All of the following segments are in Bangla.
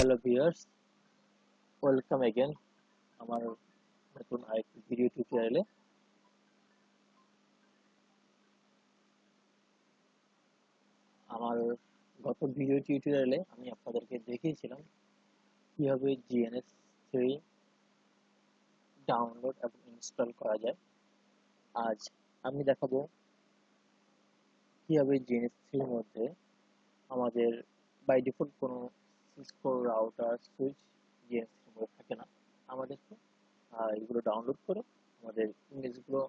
হ্যালো ভিউয়ার্স, ওয়েলকাম এগেন আমার নতুন আরেকটি ভিডিও টিউটোরিয়ালে। আমার গত ভিডিও টিউটোরিয়ালে আমি আপনাদেরকে দেখিয়েছিলাম কিভাবে gns3 ডাউনলোড এবং ইনস্টল করা যায়। আজ আমি দেখাবো কিভাবে gns3 এর মধ্যে আমাদের বাই ডিফল্ট কোনো সিসকো রাউটার সুইচ gns3 এর মধ্যে থাকে না, আমাদেরকে এগুলো ডাউনলোড করে আমাদের ইমেজগুলো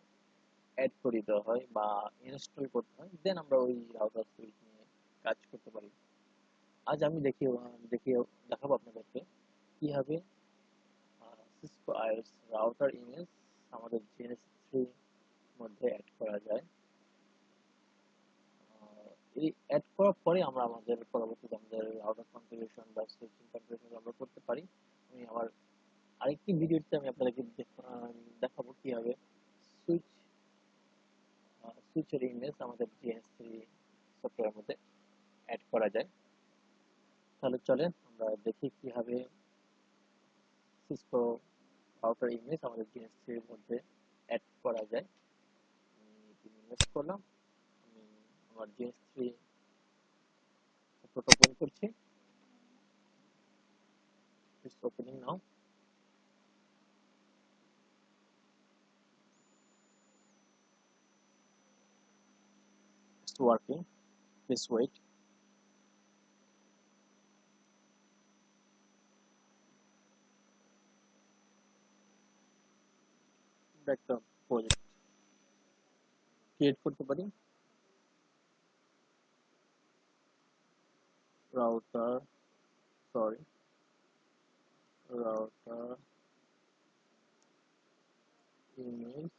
অ্যাড করে দেওয়া হয় বা ইনস্টল করতে হয়, দেন আমরা ওই রাউটার সুইচ নিয়ে কাজ করতে পারি। আজ আমি দেখাবো আপনাদেরকে কিভাবে সিসকো আইএস রাউটার ইমেজ আমাদের জিএনএস3 মধ্যে অ্যাড করা যায়। এই অ্যাড করার পরে আমরা আমাদের পরবর্তীতে আমাদের রাউটার কনফিগারেশন বা সুইচিং কনফিগারেশন আমরা করতে পারি। আমি আমার আরেকটি ভিডিওতে আমি আপনাদেরকে দেখাবো কিভাবে সুইচ সুইচের ইমেজ আমাদের জিএনএস3 সফটওয়্যারের মধ্যে অ্যাড করা যায়। তাহলে চলেন আমরা দেখি কিভাবে সিসকো রাউটার ইমেজ আমাদের জিএনএস3 এর মধ্যে অ্যাড করা যায়। আমি ইমেজ করলাম, আমি আমার জিএনএস3 সফটওয়্যার ওপেন করছি। It's opening now. It's working. Please wait. একটা প্রজেক্ট ক্রিয়েট করতে পারি। Router sorry router image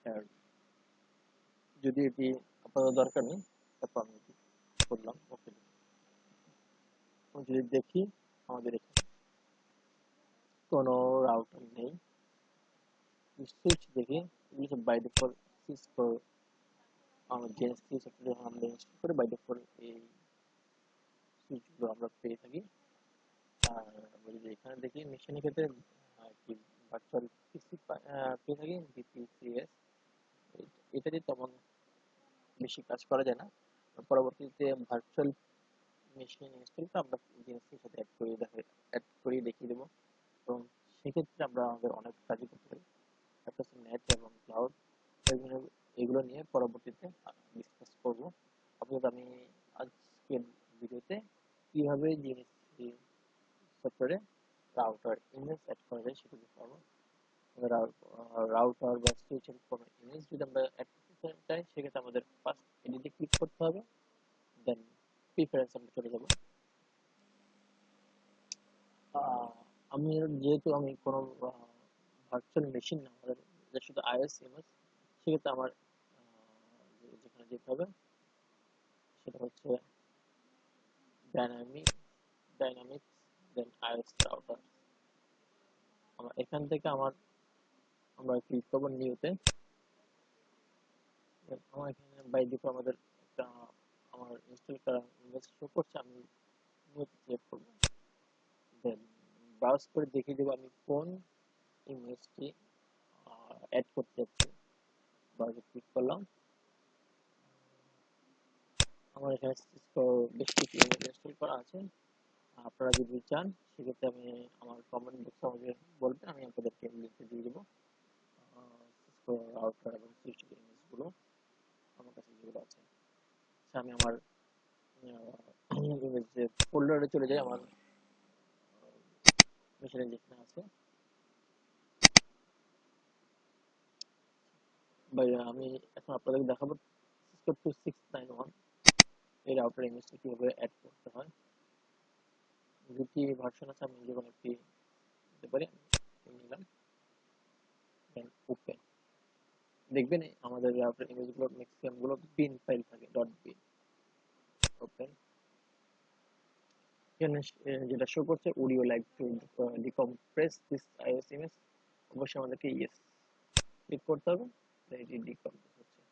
add. যদি এটি আপনাদের দরকার নেই, তারপর আমি এটি করলাম ওকে। যদি দেখি আমাদের এখানে কোনো রাউটার নেই, সুইচ দেখি বাই ডিফল্ট সিসকো আমরা জিএনএস3 সফটওয়্যার যখন আমরা ইনস্টল করে বাই ডিফল্ট এই সুইচগুলো আমরা পেয়ে থাকি। আর আমরা যদি এখানে দেখি মেশিনের ক্ষেত্রে কি ভার্চুয়াল পিসি পেয়ে থাকি ভিপিসিএস, এটাতে তেমন বেশি কাজ করা যায় না। পরবর্তীতে ভার্চুয়াল মেশিন ইনস্টলটা আমরা জিএনএস3 এর সাথে অ্যাড করে দেখিয়ে দেবো, এবং সেক্ষেত্রে আমরা আমাদের অনেক কাজই করতে পারি। একটা হচ্ছে নেট এবং ক্লাউড, এগুলো নিয়ে পরবর্তীতে ডিসকাস করবো। আপাতত আমি আজকের ভিডিওতে কিভাবে জিএনএস3 সফটওয়্যারে রাউটার ইমেজ অ্যাড করা যায় সেটা দেখাবো। রাউটার বা সুইচের কোনো ইমেজ যদি আমরা অ্যাড করতে চাই, সেক্ষেত্রে আমাদের ফার্স্ট এডিটে ক্লিক করতে হবে, দেন প্রিফারেন্স আমরা চলে যাব। আমি যেহেতু আমি কোনো ভার্চুয়াল মেশিন না, আমাদের শুধু আইএস ইমেজ, সেক্ষেত্রে আমার যেখানে যেতে হবে সেটা হচ্ছে ডাইনামিক্স দেন আইএস রাউটার। আমার এখান থেকে আমরা ক্লিক করবো নিউতে। আমার এখানে বাই ডিফল্ট আমাদের একটা আমার ইনস্টল করা ইমেজ শো করছে, আমি নিউতে সিলেক্ট করবো, দেন ব্রাউজ করে দেখিয়ে দেবো আমি কোন ইমেজটি অ্যাড করতে যাচ্ছি। ব্রাউজে ক্লিক করলাম, আমার এখানে বেশ কিছু ইমেজ ইনস্টল করা আছে। আপনারা যদি চান সেক্ষেত্রে আমি আমার কমেন্ট বক্সে আমাকে বলবেন, আমি আপনাদেরকে লিঙ্ক দিয়ে দেবো সিসকো রাউটার এবং সুইচের ইমেজগুলো আমার কাছে যেগুলো আছে। আচ্ছা, আমি আমার ইমেজ ফোল্ডারে চলে যাই, আমার মেশিনে যেখানে আছে। আমি এখন আপনাদেরকে দেখাবো সিসকো 2691 এই রাউটার ইমেজটা কিভাবে অ্যাড করতে হয়। দুটি ভার্সন আছে, আমি যেকোনো একটি দিতে পারি, নিলাম, দেন ওপেন। দেখবেন আমাদের রাউটার ইমেজগুলো ম্যাক্সিমাম গুলো বিন ফাইল থাকে, ডট বিন। ওপেন। এখানে যেটা শো করছে, would you like to decompress this IOS image, অবশ্যই আমাদেরকে ইয়েস ক্লিক করতে হবে, এটি ডিকম্প্রেস হচ্ছে।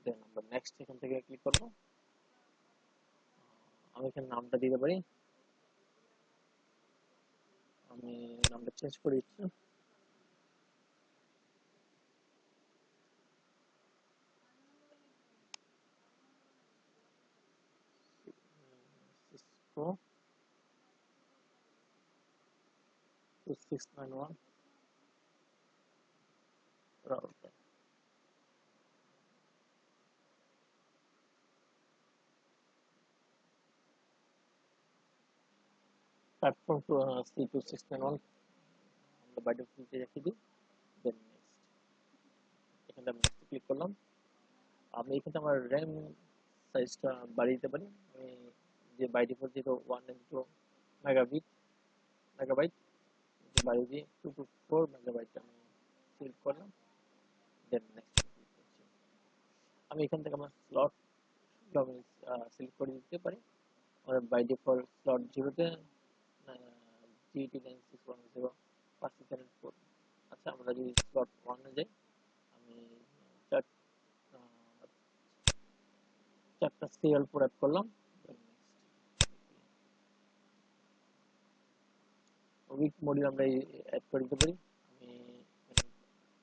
দেন আমরা নেক্সট এখান থেকে ক্লিক করব। আমি এখানে নামটা দিতে পারি, আমি নামটা চেঞ্জ করে দিচ্ছি। cisco 2691 router. প্ল্যাটফর্ম C2691 আমরা বাই ডিফল্ট রেখে দিই। দেন নেক্সট, এখানে আমি নেক্সট ক্লিক করলাম। আমি এখানে আমার র্যাম সাইজটা বাড়িয়ে দিতে পারি। আমি যে বাই ডিফল্ট যেটা 192 মেগাবাইট বাড়িয়ে দিয়ে 224 মেগাবাইট আমি সিলেক্ট করলাম। দেন নেক্সট ক্লিক করছি। আমি এখান থেকে আমার স্লট আমি সিলেক্ট করে দিতে পারি। আমার বাই ডিফল্ট স্লট 0-তে GT9610 পার্সিস্টেন্ট পোর্ট। আচ্ছা, আমরা যদি স্লট 1-এ যাই, আমি চারটা সিরিয়াল পোর্ট অ্যাড করলাম। উইক মডিউল আমরা অ্যাড করে দিতে পারি। আমি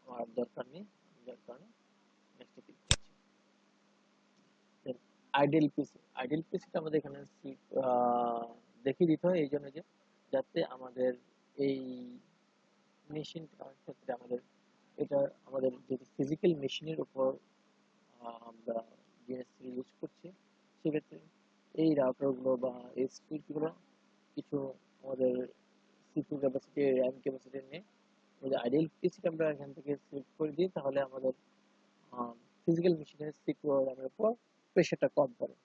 আমার দরকার নেই, যার কারণে নেক্সট ক্লিক করছি। দেন আইডিয়াল পিসিটা আমাদের এখানে দেখিয়ে দিতে হয়, এই জন্য যে যাতে আমাদের এই মেশিনটার ক্ষেত্রে আমাদের এটা আমাদের যদি ফিজিক্যাল মেশিনের উপর আমরা জিএস3 ইউজ করছি, সেক্ষেত্রে এই রাউটারগুলো বা এই সুইচগুলো কিছু আমাদের সিপিইউ ক্যাপাসিটি, র্যাম ক্যাপাসিটি নিয়ে যদি আইডিয়াল পিসিটা আমরা এখান থেকে সিলেক্ট করে দিই, তাহলে আমাদের ফিজিক্যাল মেশিনের সিপিইউ র্যামের উপর প্রেশারটা কম পড়ে।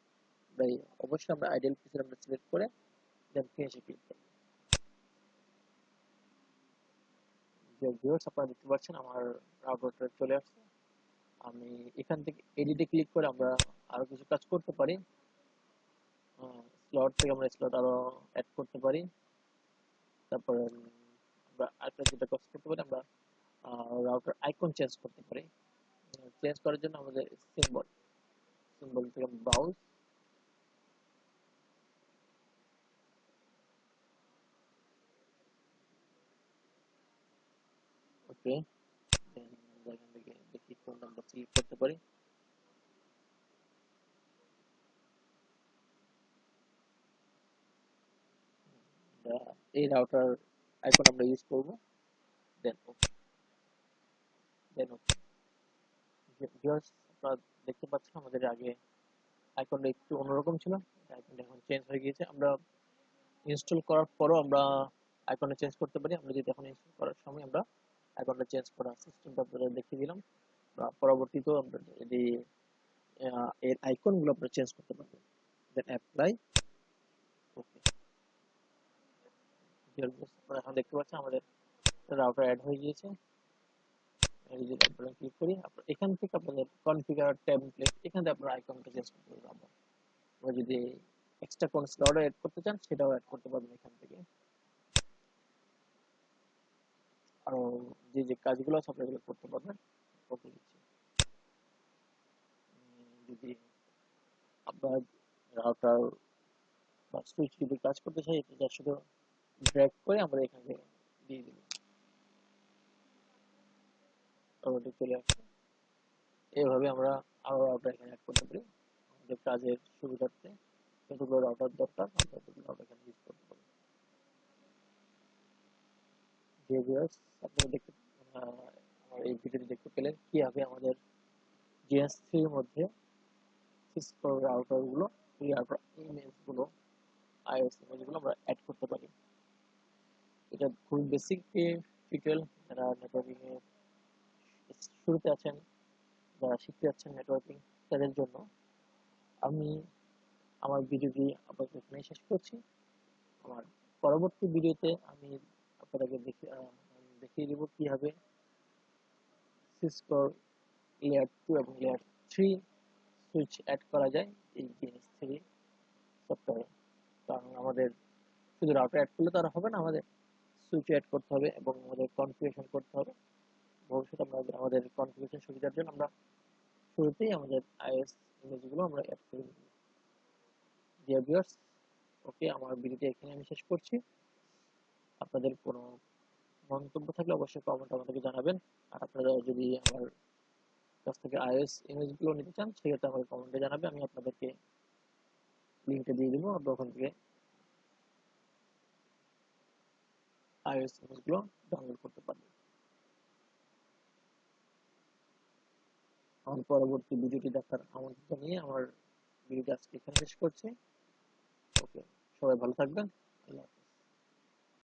তাই অবশ্যই আমরা আইডিয়াল পিসিটা আমরা সিলেক্ট করে দেন ফিনিশে ক্লিক করব। যে ভিউয়ার্স, আপনারা দেখতে পাচ্ছেন আমার রাউটারটা চলে আসছে। আমি এখান থেকে এডিটে ক্লিক করে আমরা আরো কিছু কাজ করতে পারি। স্লট থেকে আমরা স্লট আরো অ্যাড করতে পারি। তারপরে আমরা আরেকটা যেটা কাজ করতে পারি, আমরা রাউটার আইকন চেঞ্জ করতে পারি। চেঞ্জ করার জন্য আমাদের সিম্বল থেকে ব্রাউজ, ওকে, দেন আমরা এখান থেকে দেখি কোন নাম্বার সিলেক্ট করতে পারি। এই রাউটার আইকন আমরা ইউজ করব। দেন ওকে, দেন ওকে। ভিউয়ার্স, আপনারা দেখতে পাচ্ছেন আমাদের আগে আইকনটা একটু অন্যরকম ছিল, আইকনটা এখন চেঞ্জ হয়ে গিয়েছে। আমরা ইনস্টল করার পরও আমরা আইকনটা চেঞ্জ করতে পারি। আমরা যদি এখন ইনস্টল করার সময় আমরা আইকনটা চেঞ্জ করার সিস্টেমটা আপনাদের দেখিয়ে দিলাম। পরবর্তীতেও আমরা যদি এর আইকনগুলো আপনারা চেঞ্জ করতে পারবেন। দেন অ্যাপ্লাই, ওকে। আপনারা এখন দেখতে পাচ্ছেন আমাদের রাউটার অ্যাড হয়ে গিয়েছে। এই যে আপনারা ক্লিক করি, এখান থেকে আপনাদের কনফিগার টেমপ্লেট, এখান থেকে আপনারা আইকনটা চেঞ্জ করতে পারবেন। আমরা যদি এক্সট্রা কোন স্লট অ্যাড করতে চান, সেটাও অ্যাড করতে পারবেন এখান থেকে। আরো যে যে কাজগুলো আছে আপনারা এগুলো করতে পারবেন। ওকে দিচ্ছি। যদি আপনার রাউটার বা সুইচ যদি কাজ করতে চাই, এটা শুধু ড্র্যাগ করে আমরা এখানে দিয়ে দিলাম, অটোমেটিক চলে আসছে। এইভাবে আমরা আরো রাউটার এখানে অ্যাড করতে পারি আমাদের কাজের সুবিধার্থে। যতগুলো রাউটার দরকার আমরা ততগুলো রাউটার এখানে ইউজ করতে পারি। ভিউয়ার্স, আপনারা দেখতে আমার এই ভিডিওটি দেখতে পেলেন কিভাবে আমাদের জিএস3 এর মধ্যে সিসকো রাউটার গুলো, ইমেজ গুলো, আইওএস ইমেজ গুলো আমরা অ্যাড করতে পারি। এটা খুব বেসিক টিউটোরিয়াল। যারা নেটওয়ার্কিং এ শুরুতে আছেন, যারা শিখতে যাচ্ছেন নেটওয়ার্কিং, তাদের জন্য আমি আমার ভিডিওটি আপাতত এখানেই শেষ করছি। আমার পরবর্তী ভিডিওতে আমি আপনাদেরকে দেখিয়ে দেবো কিভাবে সিসকোর লেয়ার 2 এবং লেয়ার 3 সুইচ অ্যাড করা যায় এই gns3 সফটওয়্যারে। কারণ আমাদের শুধু রাউটার অ্যাড করলে তো আর হবে না, আমাদের সুইচ অ্যাড করতে হবে এবং আমাদের কনফিগারেশন করতে হবে। ভবিষ্যতে আমরা আমাদের কনফিগারেশন সুবিধার জন্য আমরা শুরুতেই আমাদের আইএস ইমেজগুলো আমরা অ্যাড করে দেব। ডিয়ার ভিউয়ার্স, ওকে, আমার ভিডিওটি এখানে আমি শেষ করছি। আপনাদের কোনো মন্তব্য থাকলে অবশ্যই কমেন্ট আমাদেরকে জানাবেন। আর আপনারা যদি আমার কাছ থেকে iOS ইমেজগুলো নিতে চান সেক্ষেত্রে আমাকে কমেন্টে জানাবে, আমি আপনাদেরকে লিঙ্কটা দিয়ে দেবো, আপনারা ওখান থেকে iOS ইমেজগুলো ডাউনলোড করতে পারবেন। আমার পরবর্তী ভিডিওটি দেখার আমন্ত্রণ জানিয়ে আমার ভিডিওটি আজকে এখানে শেষ করছি। ওকে, সবাই ভালো থাকবেন। আল্লাহ।